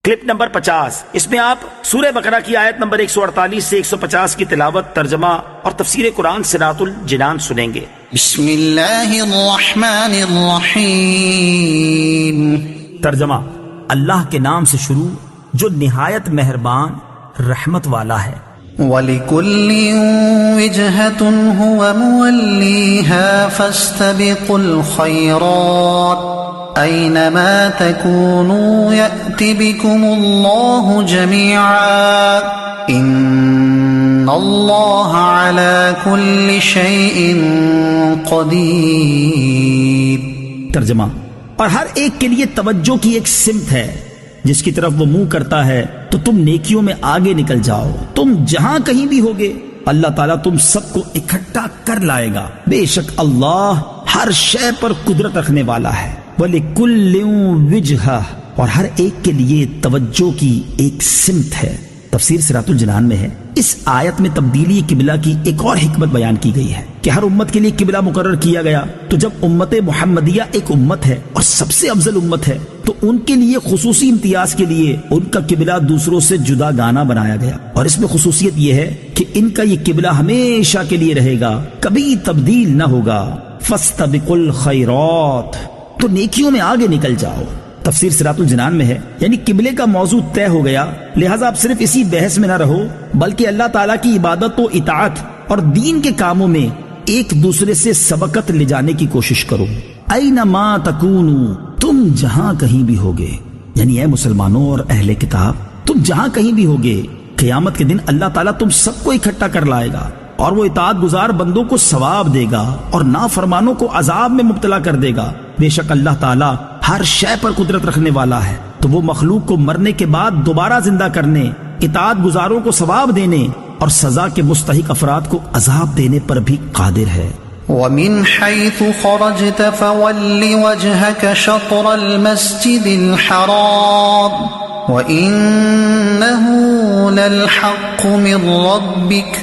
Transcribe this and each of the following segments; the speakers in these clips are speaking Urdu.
کلپ نمبر 50، اس میں آپ سورہ بقرہ کی آیت نمبر 148 سے 150 کی تلاوت، ترجمہ اور تفسیر قرآن صراط الجنان سنیں گے۔ بسم اللہ الرحمن الرحیم۔ ترجمہ: اللہ کے نام سے شروع جو نہایت مہربان رحمت والا ہے۔ وَلِكُلٍّ وِجْهَةٌ هُوَ مُوَلِّيهَا فَاسْتَبِقُوا الْخَيْرَاتِ أَيْنَمَا تَكُونُوا يَأْتِ بِكُمُ اللَّهُ جَمِيعًا إِنَّ اللَّهَ عَلَى كُلِّ شَيْءٍ قَدِيرٌ۔ ترجمہ: اور ہر ایک کے لیے توجہ کی ایک سمت ہے، جس کی طرف وہ منہ کرتا ہے تو تم نیکیوں میں آگے نکل جاؤ۔ تم جہاں کہیں بھی ہوگے اللہ تعالیٰ تم سب کو اکٹھا کر لائے گا، بے شک اللہ ہر شے پر قدرت رکھنے والا ہے۔ وَلِكُلٍّ وِجْهَةٌ، اور ہر ایک کے لیے توجہ کی ایک سمت ہے۔ تفسیر صراط الجنان میں ہے، اس آیت میں تبدیلی قبلہ کی ایک اور حکمت بیان کی گئی ہے کہ ہر امت کے لیے قبلہ مقرر کیا گیا، تو جب امت محمدیہ ایک امت ہے اور سب سے افضل امت ہے تو ان کے لیے خصوصی امتیاز کے لیے ان کا قبلہ دوسروں سے جدا گانا بنایا گیا، اور اس میں خصوصیت یہ ہے کہ ان کا یہ قبلہ ہمیشہ کے لیے رہے گا، کبھی تبدیل نہ ہوگا۔ فَاسْتَبِقُوا الْخَيْرَاتِ، تو نیکیوں میں آگے نکل جاؤ۔ تفسیر صراط الجنان میں ہے، یعنی قبلے کا موضوع طے ہو گیا، لہٰذا آپ صرف اسی بحث میں نہ رہو بلکہ اللہ تعالیٰ کی عبادت و اطاعت اور دین کے کاموں میں ایک دوسرے سے سبقت لے جانے کی کوشش کرو۔ اینما تکونوا، تم جہاں کہیں بھی ہوگے، یعنی اے مسلمانوں اور اہل کتاب تم جہاں کہیں بھی ہوگے، قیامت کے دن اللہ تعالیٰ تم سب کو اکٹھا کر لائے گا، اور وہ اطاعت گزار بندوں کو ثواب دے گا اور نافرمانوں کو عذاب میں مبتلا کر دے گا۔ بے شک اللہ تعالیٰ ہر شے پر قدرت رکھنے والا ہے، تو وہ مخلوق کو مرنے کے بعد دوبارہ زندہ کرنے، اطاعت گزاروں کو ثواب دینے اور سزا کے مستحق افراد کو عذاب دینے پر بھی قادر ہے۔ وَمِنْ حَيْثُ خَرَجْتَ فَوَلِّ وَجْهَكَ شَطْرَ الْمَسْجِدِ الْحَرَامِ وَإِنَّهُ لَلْحَقُّ مِنْ رَبِّكَ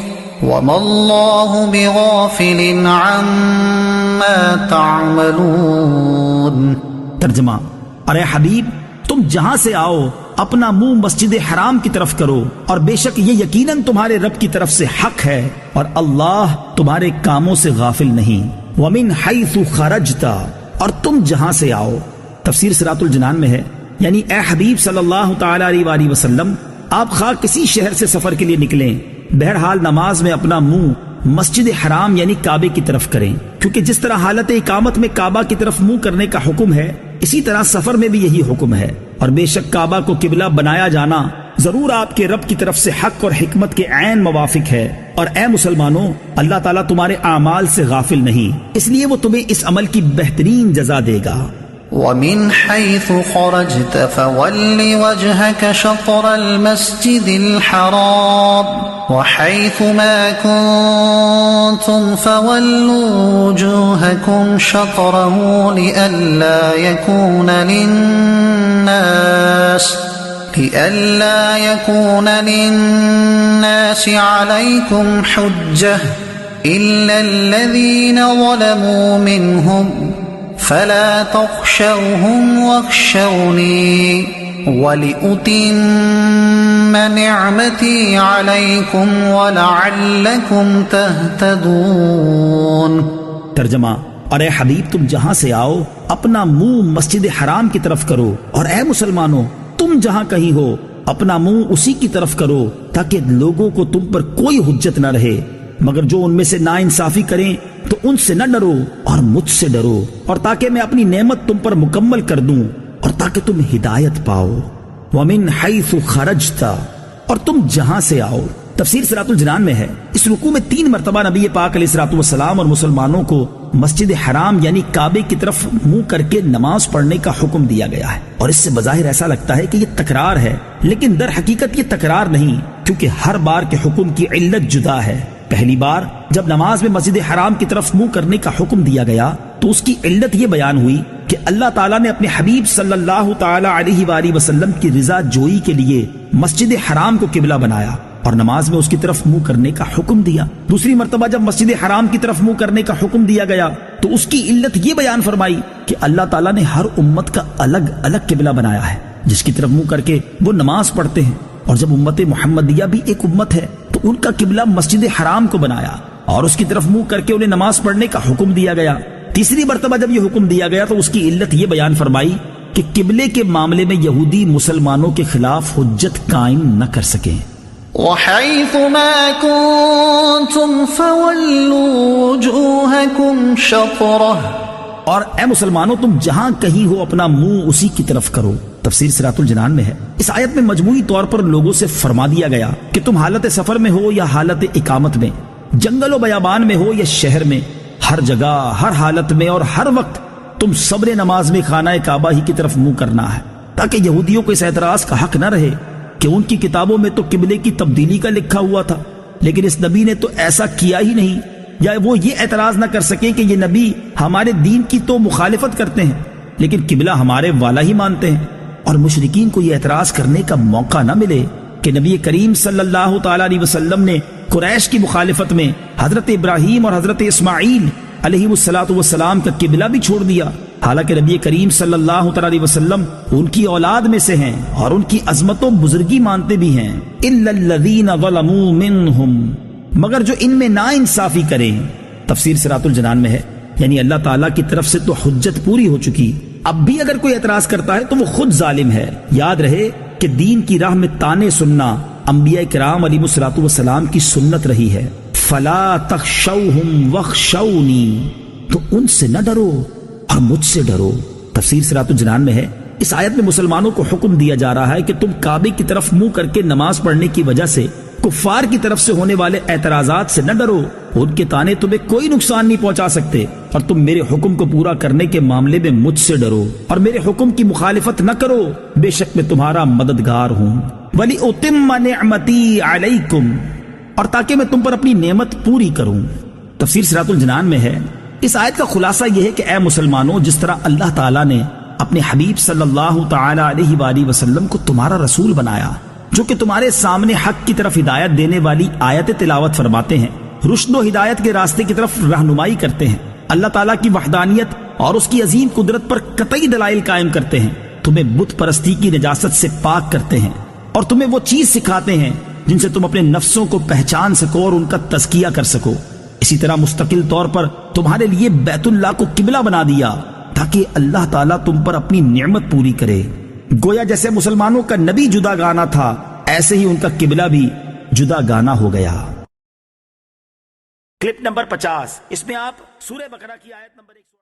وَمَا اللَّهُ بِغَافِلٍ عَمَّا تَعْمَلُونَ۔ ترجمہ: ارے حبیب تم جہاں سے آؤ اپنا منہ مسجد حرام کی طرف کرو، اور بے شک یہ یقیناً تمہارے رب کی طرف سے حق ہے اور اللہ تمہارے کاموں سے غافل نہیں۔ وَمِنْ حَيْثُ خَرَجْتَ، اور تم جہاں سے آؤ۔ تفسیر صراط الجنان میں ہے، یعنی اے حبیب صلی اللہ تعالی علیہ وآلہ وسلم آپ خواہ کسی شہر سے سفر کے لیے نکلیں، بہرحال نماز میں اپنا منہ مسجد حرام یعنی کعبے کی طرف کریں، کیونکہ جس طرح حالت اقامت میں کعبہ کی طرف منہ کرنے کا حکم ہے، اسی طرح سفر میں بھی یہی حکم ہے، اور بے شک کعبہ کو قبلہ بنایا جانا ضرور آپ کے رب کی طرف سے حق اور حکمت کے عین موافق ہے، اور اے مسلمانوں اللہ تعالیٰ تمہارے اعمال سے غافل نہیں، اس لیے وہ تمہیں اس عمل کی بہترین جزا دے گا۔ وَمِنْ حَيْثُ خَرَجْتَ فَوَلِّ وَجْهَكَ شَطْرَ الْمَسْجِدِ الْحَرَامِ وَحَيْثُ مَا كُنْتُمْ فَوَلُّوا وُجُوهَكُمْ شَطْرَهُ لِئَلَّا يَكُونَ لِلنَّاسِ عَلَيْكُمْ حُجَّةٌ إِلَّا الَّذِينَ ظَلَمُوا مِنْهُمْ فَلَا تَخْشَوْهُمْ وَاخْشَوْنِي وَلِأُتِمَّ نِعْمَتِي عَلَيْكُمْ وَلَعَلَّكُمْ تَهْتَدُونَ۔ ترجمہ: اور اے حبیب تم جہاں سے آؤ اپنا منہ مسجد حرام کی طرف کرو، اور اے مسلمانوں تم جہاں کہیں ہو اپنا منہ اسی کی طرف کرو، تاکہ لوگوں کو تم پر کوئی حجت نہ رہے، مگر جو ان میں سے ناانصافی کریں تو ان سے نہ ڈرو اور مجھ سے ڈرو، اور تاکہ میں اپنی نعمت تم پر مکمل کر دوں اور تاکہ تم ہدایت پاؤ۔ وَمِنْ حَيْثُ خَرَجْتَ، اور تم جہاں سے آؤ۔ تفسیر صراط الجنان میں ہے، اس رکوع میں 3 مرتبہ نبی پاک علیہ الصلوۃ والسلام اور مسلمانوں کو مسجد حرام یعنی کعبے کی طرف منہ کر کے نماز پڑھنے کا حکم دیا گیا ہے، اور اس سے بظاہر ایسا لگتا ہے کہ یہ تکرار ہے، لیکن در حقیقت یہ تکرار نہیں، کیونکہ ہر بار کے حکم کی علت جدا ہے۔ پہلی بار جب نماز میں مسجد حرام کی طرف منہ کرنے کا حکم دیا گیا تو اس کی علت یہ بیان ہوئی کہ اللہ تعالیٰ نے اپنے حبیب صلی اللہ تعالی علیہ وآلہ وسلم کی رضا جوئی کے لیے مسجد حرام کو قبلہ بنایا اور نماز میں اس کی طرف منہ کرنے کا حکم دیا۔ دوسری مرتبہ جب مسجد حرام کی طرف منہ کرنے کا حکم دیا گیا تو اس کی علت یہ بیان فرمائی کہ اللہ تعالیٰ نے ہر امت کا الگ الگ قبلہ بنایا ہے، جس کی طرف منہ کر کے وہ نماز پڑھتے ہیں. اور جب امت محمدیہ بھی ایک امت ہے تو ان کا قبلہ مسجد حرام کو بنایا اور اس کی طرف منہ کر کے انہیں نماز پڑھنے کا حکم دیا گیا. تیسری مرتبہ جب یہ حکم دیا گیا تو اس کی علت یہ بیان فرمائی کہ قبلے کے معاملے میں یہودی مسلمانوں کے خلاف حجت قائم نہ کر سکیں. وحيث ما كنتم فولوا وجوهكم شطره. اور اے مسلمانوں تم جہاں کہیں ہو اپنا منہ اسی کی طرف کرو. تفسیر صراط الجنان میں ہے. اس آیت میں مجموعی طور پر لوگوں سے فرما دیا گیا کہ تم حالت سفر میں ہو یا حالت اقامت میں، جنگل و بیابان میں ہو یا شہر میں، ہر جگہ ہر حالت میں اور ہر وقت تم صبر نماز میں خانہ کعبہ ہی کی طرف منہ کرنا ہے، تاکہ یہودیوں کو اس اعتراض کا حق نہ رہے کہ ان کی کتابوں میں تو قبلے کی تبدیلی کا لکھا ہوا تھا لیکن اس نبی نے تو ایسا کیا ہی نہیں، یا وہ یہ اعتراض نہ کر سکے کہ یہ نبی ہمارے دین کی تو مخالفت کرتے ہیں لیکن قبلہ ہمارے والا ہی مانتے ہیں. اور مشرکین کو یہ اعتراض کرنے کا موقع نہ ملے کہ نبی کریم صلی اللہ تعالی علیہ وسلم نے قریش کی مخالفت میں حضرت ابراہیم اور حضرت اسماعیل علیہ السلام کا قبلہ بھی چھوڑ دیا، حالانکہ نبی کریم صلی اللہ تعالی علیہ وسلم ان کی اولاد میں سے ہیں اور ان کی عظمت و بزرگی مانتے بھی ہیں. الا الذین ظلموا منہم، مگر جو ان میں نا انصافی کریں. تفسیر صراط الجنان میں ہے یعنی اللہ تعالیٰ کی طرف سے تو حجت پوری ہو چکی، اب بھی اگر کوئی اعتراض کرتا ہے تو وہ خود ظالم ہے. یاد رہے کہ دین کی راہ میں تانے سننا انبیاء کرام علیہ الصلوۃ والسلام کی سنت رہی ہے. فلا تخشوہم واخشونی، تو ان سے نہ ڈرو اور مجھ سے ڈرو. تفسیر صراط الجنان میں ہے اس آیت میں مسلمانوں کو حکم دیا جا رہا ہے کہ تم کعبے کی طرف منہ کر کے نماز پڑھنے کی وجہ سے کفار کی طرف سے ہونے والے اعتراضات سے نہ ڈرو، ان کے تانے تمہیں کوئی نقصان نہیں پہنچا سکتے، اور تم میرے حکم کو پورا کرنے کے معاملے میں مجھ سے ڈرو اور میرے حکم کی مخالفت نہ کرو، بے شک میں تمہارا مددگار ہوں. وَلِأُتِمَّ نِعْمَتِي عَلَيْكُمْ، اور تاکہ میں تم پر اپنی نعمت پوری کروں. تفسیر صراط الجنان میں ہے اس آیت کا خلاصہ یہ ہے کہ اے مسلمانوں، جس طرح اللہ تعالیٰ نے اپنے حبیب صلی اللہ تعالی علیہ وآلہ وسلم کو تمہارا رسول بنایا جو کہ تمہارے سامنے حق کی طرف ہدایت دینے والی آیت تلاوت فرماتے ہیں، رشد و ہدایت کے راستے کی طرف رہنمائی کرتے ہیں، اللہ تعالیٰ کی وحدانیت اور اس کی عظیم قدرت پر قطعی دلائل قائم کرتے ہیں، تمہیں بت پرستی کی نجاست سے پاک کرتے ہیں اور تمہیں وہ چیز سکھاتے ہیں جن سے تم اپنے نفسوں کو پہچان سکو اور ان کا تزکیہ کر سکو. اسی طرح مستقل طور پر تمہارے لیے بیت اللہ کو قبلہ بنا دیا تاکہ اللہ تعالیٰ تم پر اپنی نعمت پوری کرے. گویا جیسے مسلمانوں کا نبی جدا گانا تھا ایسے ہی ان کا قبلہ بھی جدا گانا ہو گیا. کلپ نمبر 50، اس میں آپ سورہ بقرہ کی آیت نمبر